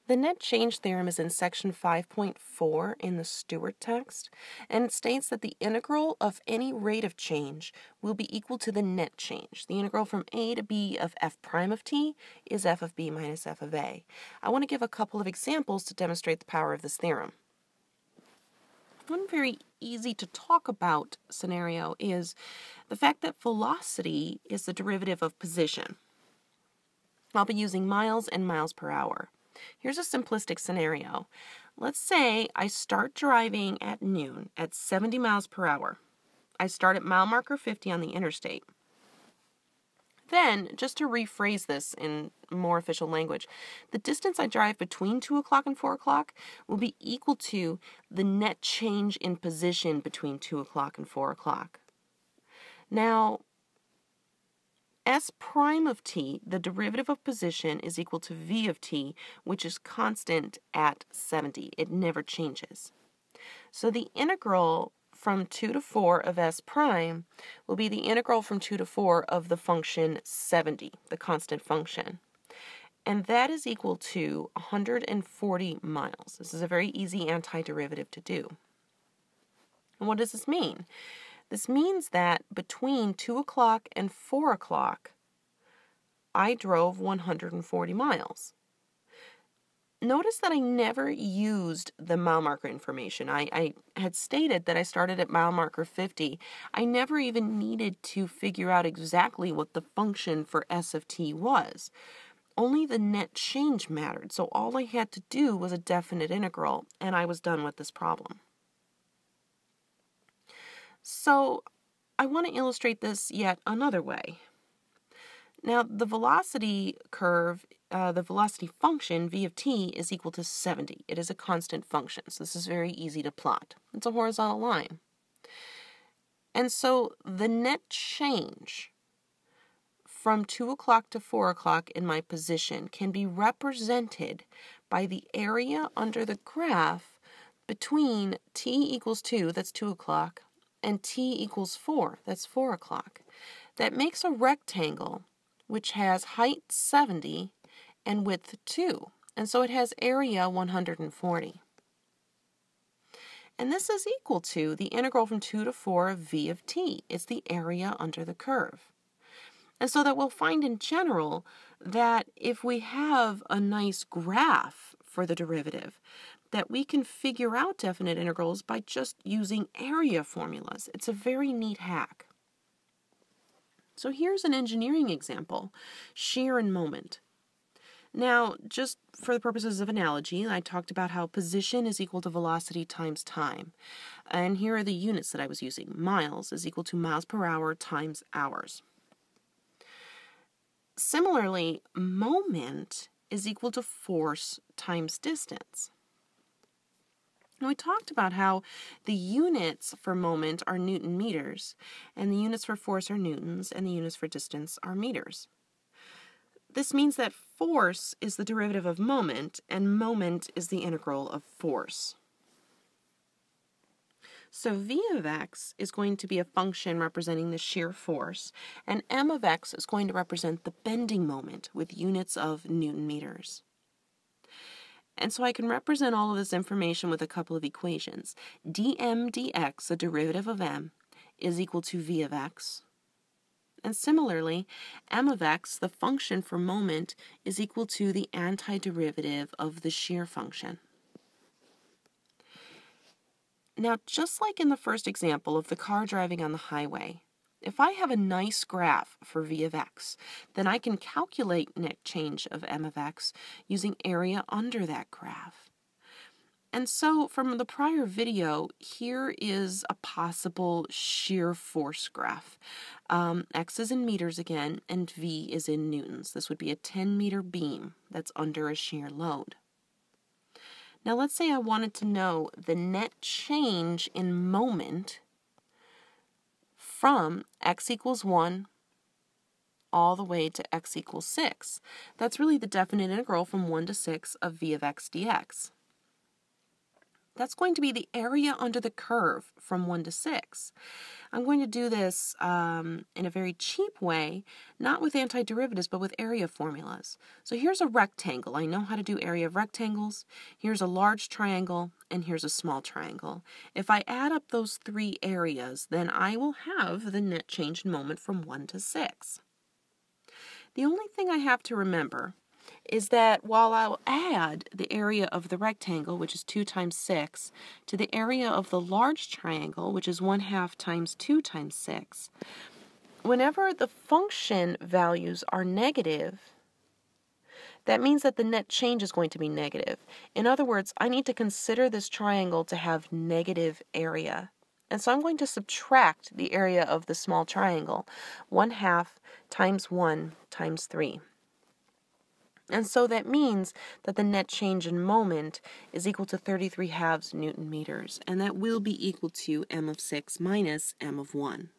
The net change theorem is in section 5.4 in the Stewart text, and it states that the integral of any rate of change will be equal to the net change. The integral from a to b of f prime of t is f of b minus f of a. I want to give a couple of examples to demonstrate the power of this theorem. One very easy to talk about scenario is the fact that velocity is the derivative of position. I'll be using miles and miles per hour. Here's a simplistic scenario. Let's say I start driving at noon at 70 miles per hour. I start at mile marker 50 on the interstate. Then, just to rephrase this in more official language, the distance I drive between 2 o'clock and 4 o'clock will be equal to the net change in position between 2 o'clock and 4 o'clock. Now, S prime of t, the derivative of position, is equal to v of t, which is constant at 70. It never changes. So the integral from 2 to 4 of s prime will be the integral from 2 to 4 of the function 70, the constant function. And that is equal to 140 miles. This is a very easy antiderivative to do. And what does this mean? This means that between 2 o'clock and 4 o'clock, I drove 140 miles. Notice that I never used the mile marker information. I had stated that I started at mile marker 50. I never even needed to figure out exactly what the function for s of t was. Only the net change mattered, so all I had to do was a definite integral, and I was done with this problem. So I want to illustrate this yet another way. Now, the velocity curve, the velocity function, v of t, is equal to 70. It is a constant function, so this is very easy to plot. It's a horizontal line. And so the net change from 2 o'clock to 4 o'clock in my position can be represented by the area under the graph between t equals 2, that's 2 o'clock, and t equals 4, that's 4 o'clock. That makes a rectangle which has height 70 and width 2, and so it has area 140. And this is equal to the integral from 2 to 4 of v of t. It's the area under the curve. And so that we'll find in general that if we have a nice graph for the derivative, that we can figure out definite integrals by just using area formulas. It's a very neat hack. So here's an engineering example, shear and moment. Now, just for the purposes of analogy, I talked about how position is equal to velocity times time. And here are the units that I was using. Miles is equal to miles per hour times hours. Similarly, moment is equal to force times distance. And we talked about how the units for moment are Newton meters, and the units for force are newtons, and the units for distance are meters. This means that force is the derivative of moment, and moment is the integral of force. So v of x is going to be a function representing the shear force, and m of x is going to represent the bending moment with units of Newton meters. And so I can represent all of this information with a couple of equations. dm dx, the derivative of m, is equal to v of x. And similarly, m of x, the function for moment, is equal to the antiderivative of the shear function. Now, just like in the first example of the car driving on the highway, if I have a nice graph for v of x, then I can calculate net change of m of x using area under that graph. And so from the prior video, here is a possible shear force graph. X is in meters again, and v is in newtons. This would be a 10-meter beam that's under a shear load. Now let's say I wanted to know the net change in moment from x equals 1 all the way to x equals 6. That's really the definite integral from 1 to 6 of v of x dx. That's going to be the area under the curve from 1 to 6. I'm going to do this in a very cheap way, not with antiderivatives, but with area formulas. So here's a rectangle. I know how to do area of rectangles. Here's a large triangle, and here's a small triangle. If I add up those three areas, then I will have the net change in moment from 1 to 6. The only thing I have to remember is that while I'll add the area of the rectangle, which is 2 times 6, to the area of the large triangle, which is 1/2 times 2 times 6, whenever the function values are negative, that means that the net change is going to be negative. In other words, I need to consider this triangle to have negative area. And so I'm going to subtract the area of the small triangle, 1/2 times 1 times 3. And so that means that the net change in moment is equal to 33/2 Newton meters, and that will be equal to m of 6 minus m of 1.